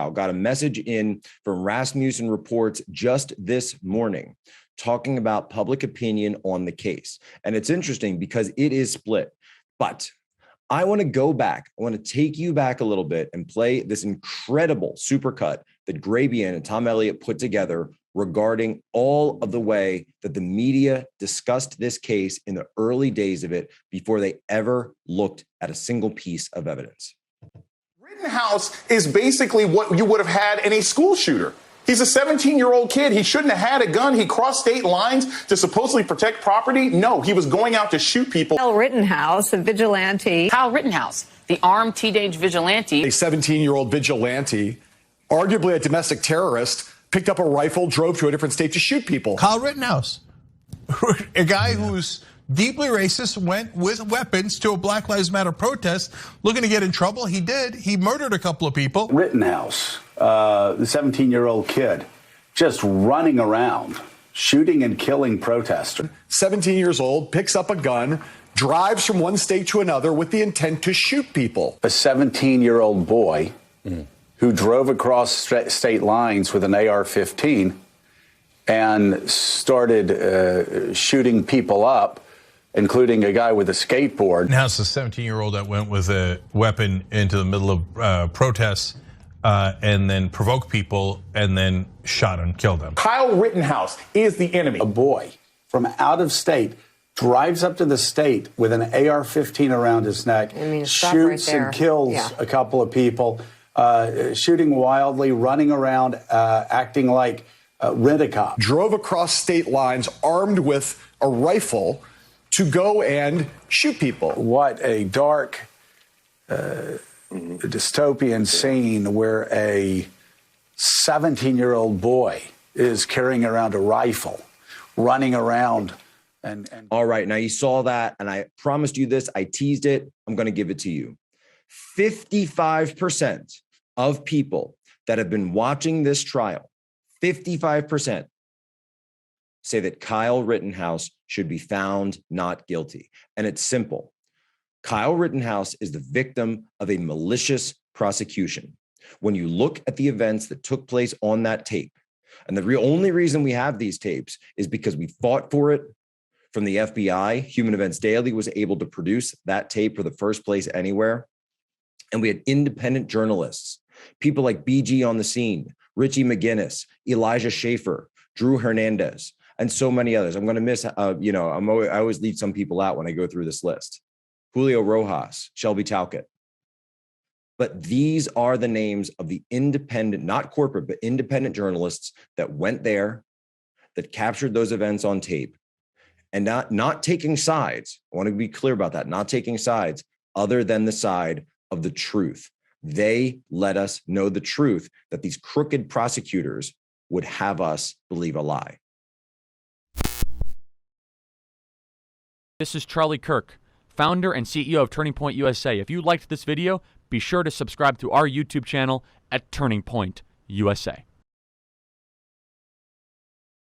now got a message in from Rasmussen Reports just this morning talking about public opinion on the case. And it's interesting because it is split. But I want to go back. I want to take you back a little bit and play this incredible supercut that Grabian and Tom Elliott put together regarding all of the way that the media discussed this case in the early days of it before they ever looked at a single piece of evidence. Rittenhouse is basically what you would have had in a school shooter. He's a 17-year-old kid. He shouldn't have had a gun. He crossed state lines to supposedly protect property. No, he was going out to shoot people. Kyle Rittenhouse, a vigilante. Kyle Rittenhouse, the armed teenage vigilante. A 17-year-old vigilante, arguably a domestic terrorist, picked up a rifle, drove to a different state to shoot people. Kyle Rittenhouse, a guy who's deeply racist, went with weapons to a Black Lives Matter protest looking to get in trouble. He did. He murdered a couple of people. Rittenhouse, the 17-year-old kid, just running around, shooting and killing protesters. 17 years old, picks up a gun, drives from one state to another with the intent to shoot people. A 17-year-old boy who drove across state lines with an AR-15 and started shooting people up, including a guy with a skateboard. Now it's a 17-year-old that went with a weapon into the middle of protests and then provoked people and then shot and killed them. Kyle Rittenhouse is the enemy. A boy from out of state drives up to the state with an AR-15 around his neck, shoots and kills a couple of people, shooting wildly, running around, acting like rent-a-cop. Drove across state lines armed with a rifle to go and shoot people. What a dark, dystopian scene where a 17-year-old boy is carrying around a rifle, running around. And all right, now you saw that, and I promised you this. I teased it. I'm going to give it to you. 55% of people that have been watching this trial, 55% say that Kyle Rittenhouse should be found not guilty. And it's simple. Kyle Rittenhouse is the victim of a malicious prosecution. When you look at the events that took place on that tape, and the only reason we have these tapes is because we fought for it from the FBI. Human Events Daily was able to produce that tape for the first place anywhere. And we had independent journalists, people like BG on the Scene, Richie McGinnis, Elijah Schaefer, Drew Hernandez, and so many others. I'm going to miss, I always leave some people out when I go through this list. Julio Rojas, Shelby Talcott. But these are the names of the independent, not corporate, but independent journalists that went there, that captured those events on tape, and not taking sides. I want to be clear about that, not taking sides other than the side of the truth. They let us know the truth that these crooked prosecutors would have us believe a lie. This is Charlie Kirk, founder and CEO of Turning Point USA. If you liked this video, be sure to subscribe to our YouTube channel at Turning Point USA.